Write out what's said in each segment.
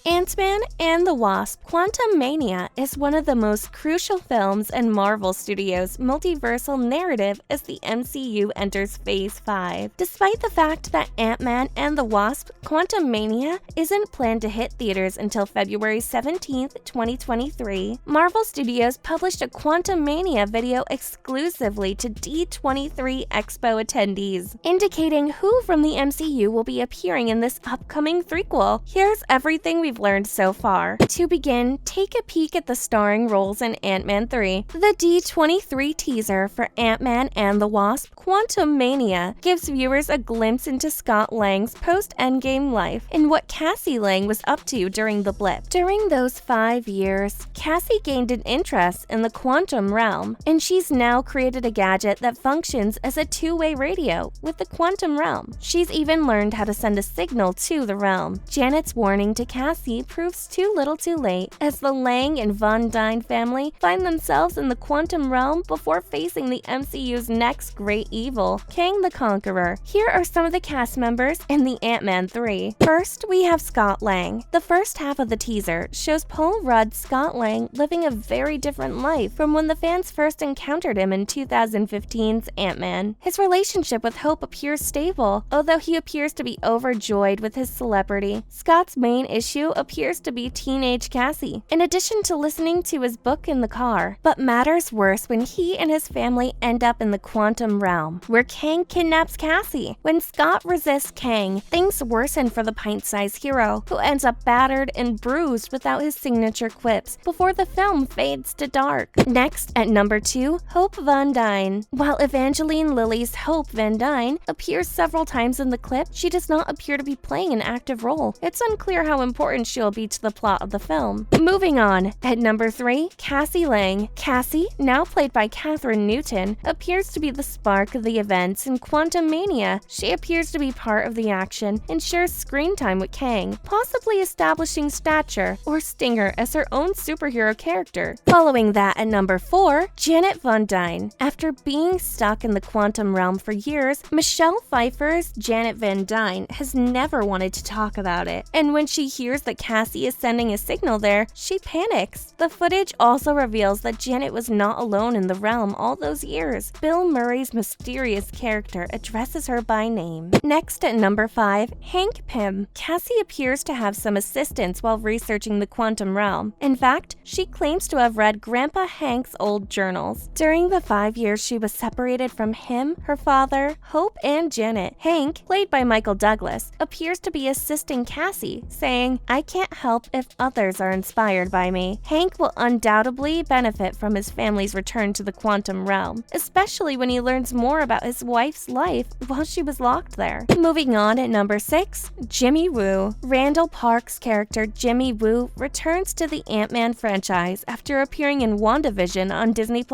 Ant-Man and the Wasp: Quantumania is one of the most crucial films in Marvel Studios Multiversal narrative as the MCU enters Phase 5. Despite the fact that Ant-Man and the Wasp: Quantumania isn't planned to hit theaters until February 17, 2023, Marvel Studios published a Quantumania video exclusively to D23 Expo attendees, indicating who from the MCU will be appearing in this upcoming threequel. Here's everything we've learned so far. To begin, take a peek at the starring roles in Ant-Man 3. The D23 teaser for Ant-Man and the Wasp: Quantumania gives viewers a glimpse into Scott Lang's post-Endgame life and what Cassie Lang was up to during the Blip. During those 5 years, Cassie gained an interest in the quantum realm, and she's now created a gadget that functions as a two-way radio with the quantum realm. She's even learned how to send a signal to the realm. Janet's warning to Cassie proves too little too late, as the Lang and Von Dyne family find themselves in the quantum realm before facing the MCU's next great evil, Kang the Conqueror. Here are some of the cast members in the Ant-Man 3. First, we have Scott Lang. The first half of the teaser shows Paul Rudd's Scott Lang living a very different life from when the fans first encountered him in 2015's Ant-Man. His relationship with Hope appears stable, although he appears to be overjoyed with his celebrity. Scott's main issue appears to be teenage Cassie, in addition to listening to his book in the car. But matters worse when he and his family end up in the quantum realm, where Kang kidnaps Cassie. When Scott resists Kang, things worsen for the pint-sized hero, who ends up battered and bruised without his signature quips before the film fades to dark. Next, at number 2, Hope Von Dyne. While Evangeline Lilly's Hope Van Dyne appears several times in the clip, she does not appear to be playing an active role. It's unclear how important she'll be to the plot of the film. Moving on, at number 3, Cassie Lang. Cassie, now played by Catherine Newton, appears to be the spark of the events in Quantumania. She appears to be part of the action and shares screen time with Kang, possibly establishing Stature or Stinger as her own superhero character. Following that, at number 4, Janet Von Dyne. After being stuck in the quantum realm for years, Michelle Pfeiffer's Janet Van Dyne has never wanted to talk about it, and when she hears that Cassie is sending a signal there, she panics. The footage also reveals that Janet was not alone in the realm all those years. Bill Murray's mysterious character addresses her by name. Next, at number 5, Hank Pym. Cassie appears to have some assistance while researching the quantum realm. In fact, she claims to have read Grandpa Hank's old journals. During the 5 years she was separated from him, her father, Hope, and Janet, Hank, played by Michael Douglas, appears to be assisting Cassie, saying, "I can't help if others are inspired by me." Hank will undoubtedly benefit from his family's return to the quantum realm, especially when he learns more about his wife's life while she was locked there. Moving on, at number 6, Jimmy Woo. Randall Park's character Jimmy Woo returns to the Ant-Man franchise after appearing in WandaVision on Disney+.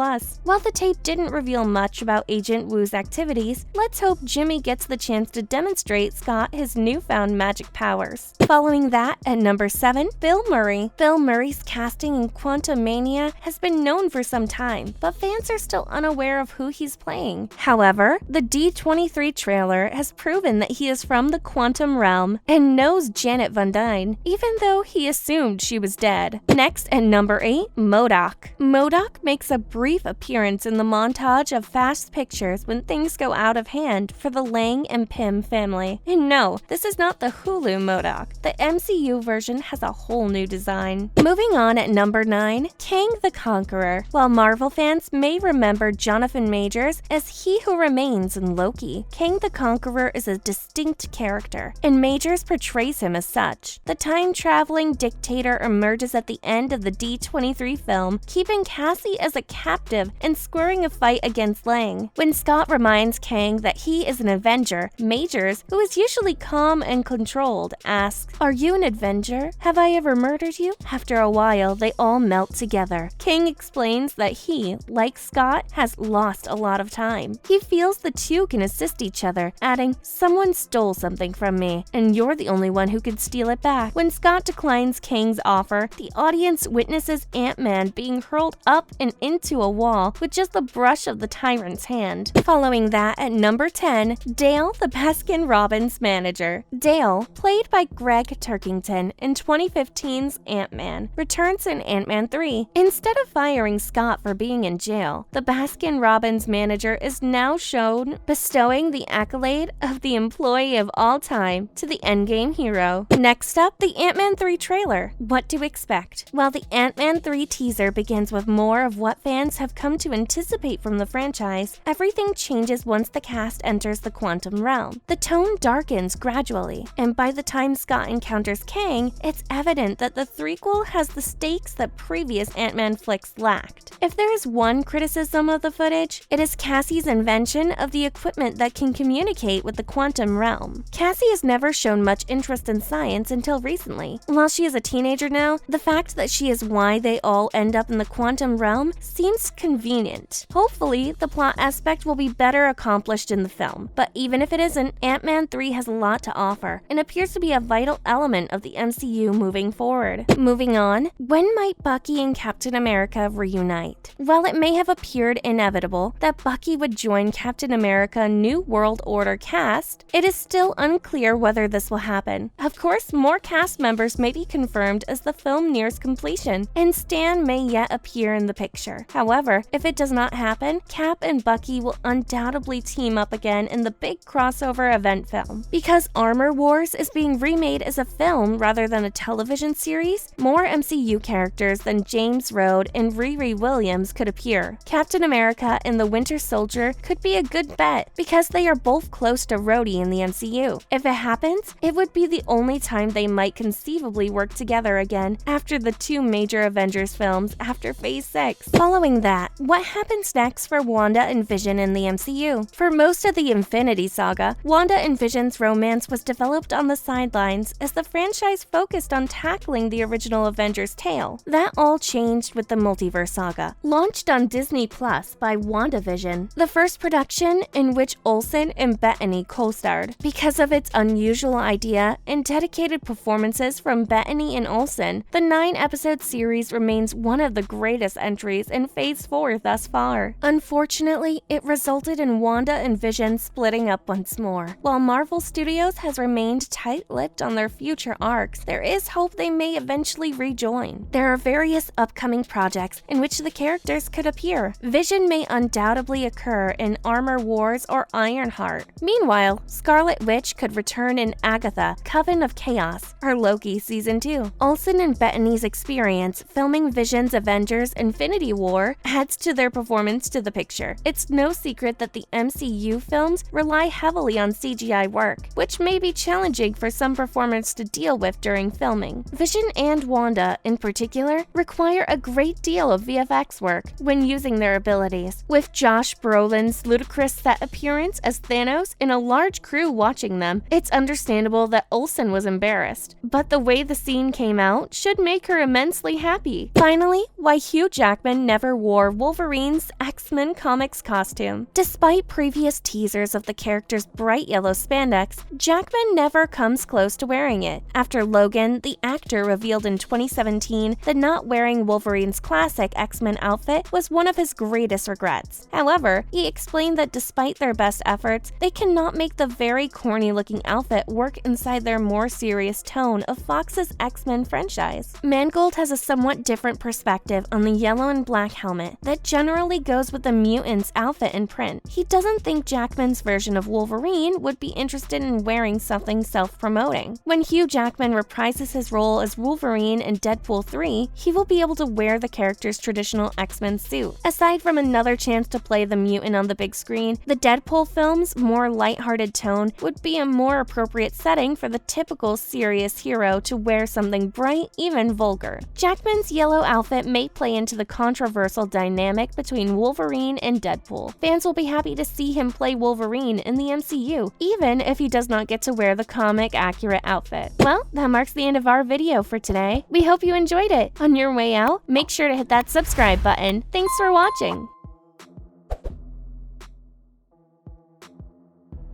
While the tape didn't reveal much about Agent Woo's activities, let's hope Jimmy gets the chance to demonstrate Scott his newfound magic powers. Following that, at number 7, Bill Murray. Bill Murray's casting in Quantumania has been known for some time, but fans are still unaware of who he's playing. However, the D23 trailer has proven that he is from the quantum realm and knows Janet Von Dyne, even though he assumed she was dead. Next, at number 8, MODOK. MODOK makes a brief appearance in the montage of fast pictures when things go out of hand for the Lang and Pym family. And no, this is not the Hulu MODOK. The MCU version has a whole new design. Moving on, at number 9, Kang the Conqueror. While Marvel fans may remember Jonathan Majors as He Who Remains in Loki, Kang the Conqueror is a distinct character, and Majors portrays him as such. The time-traveling dictator emerges at the end of the D23 film, keeping Cassie as a captive and squaring a fight against Lang. When Scott reminds Kang that he is an Avenger, Majors, who is usually calm and controlled, asks, "Are you an Avenger? Have I ever murdered you?" After a while, they all melt together. Kang explains that he, like Scott, has lost a lot of time. He feels the two can assist each other, adding, "Someone stole something from me, and you're the only one who could steal it back." When Scott declines Kang's offer, the audience witnesses Ant-Man being hurled up and into a wall with just the brush of the tyrant's hand. Following that, at number 10, Dale, the Baskin-Robbins manager. Dale, played by Greg Turkington, villain in 2015's Ant-Man returns in Ant-Man 3. Instead of firing Scott for being in jail, the Baskin-Robbins manager is now shown bestowing the accolade of the employee of all time to the Endgame hero. Next up, the Ant-Man 3 trailer. What to expect? While the Ant-Man 3 teaser begins with more of what fans have come to anticipate from the franchise, everything changes once the cast enters the quantum realm. The tone darkens gradually, and by the time Scott encounters Kang, it's evident that the threequel has the stakes that previous Ant-Man flicks lacked. If there is one criticism of the footage, it is Cassie's invention of the equipment that can communicate with the quantum realm. Cassie has never shown much interest in science until recently. While she is a teenager now, the fact that she is why they all end up in the quantum realm seems convenient. Hopefully, the plot aspect will be better accomplished in the film, but even if it isn't, Ant-Man 3 has a lot to offer and appears to be a vital element of the MCU moving forward. Moving on, when might Bucky and Captain America reunite? While it may have appeared inevitable that Bucky would join Captain America New World Order cast, it is still unclear whether this will happen. Of course, more cast members may be confirmed as the film nears completion, and Stan may yet appear in the picture. However, if it does not happen, Cap and Bucky will undoubtedly team up again in the big crossover event film. Because Armor Wars is being remade as a film rather than a television series, more MCU characters than James Rhodes and Riri Williams could appear. Captain America and the Winter Soldier could be a good bet because they are both close to Rhodey in the MCU. If it happens, it would be the only time they might conceivably work together again after the two major Avengers films after Phase 6. Following that, what happens next for Wanda and Vision in the MCU? For most of the Infinity Saga, Wanda and Vision's romance was developed on the sidelines as the franchise focused on tackling the original Avengers tale. That all changed with the Multiverse Saga, launched on Disney Plus by WandaVision, the first production in which Olsen and Bettany co-starred. Because of its unusual idea and dedicated performances from Bettany and Olsen, the 9-episode series remains one of the greatest entries in Phase 4 thus far. Unfortunately, it resulted in Wanda and Vision splitting up once more. While Marvel Studios has remained tight-lipped on their future arcs, there is hope they may eventually rejoin. There are various upcoming projects in which the characters could appear. Vision may undoubtedly occur in Armor Wars or Ironheart. Meanwhile, Scarlet Witch could return in Agatha, Coven of Chaos, or Loki Season 2. Olsen and Bettany's experience filming Vision's Avengers Infinity War adds to their performance to the picture. It's no secret that the MCU films rely heavily on CGI work, which may be challenging for some performers to deal with during filming. Vision and Wanda, in particular, require a great deal of VFX work when using their abilities. With Josh Brolin's ludicrous set appearance as Thanos and a large crew watching them, it's understandable that Olsen was embarrassed. But the way the scene came out should make her immensely happy. Finally, why Hugh Jackman never wore Wolverine's X-Men comics costume. Despite previous teasers of the character's bright yellow spandex, Jackman never comes close to wearing it. After Logan, the actor revealed in 2017 that not wearing Wolverine's classic X-Men outfit was one of his greatest regrets. However, he explained that despite their best efforts, they cannot make the very corny-looking outfit work inside their more serious tone of Fox's X-Men franchise. Mangold has a somewhat different perspective on the yellow and black helmet that generally goes with the mutant's outfit and print. He doesn't think Jackman's version of Wolverine would be interested in wearing something self-promoting. When Hugh Jackman reprises his role as Wolverine in Deadpool 3, he will be able to wear the character's traditional X-Men suit. Aside from another chance to play the mutant on the big screen, the Deadpool film's more lighthearted tone would be a more appropriate setting for the typical serious hero to wear something bright, even vulgar. Jackman's yellow outfit may play into the controversial dynamic between Wolverine and Deadpool. Fans will be happy to see him play Wolverine in the MCU, even if he does not get to wear the comic-accurate outfit. Well, that marks the end of our video for today. We hope you enjoyed it. On your way out, make sure to hit that subscribe button. Thanks for watching.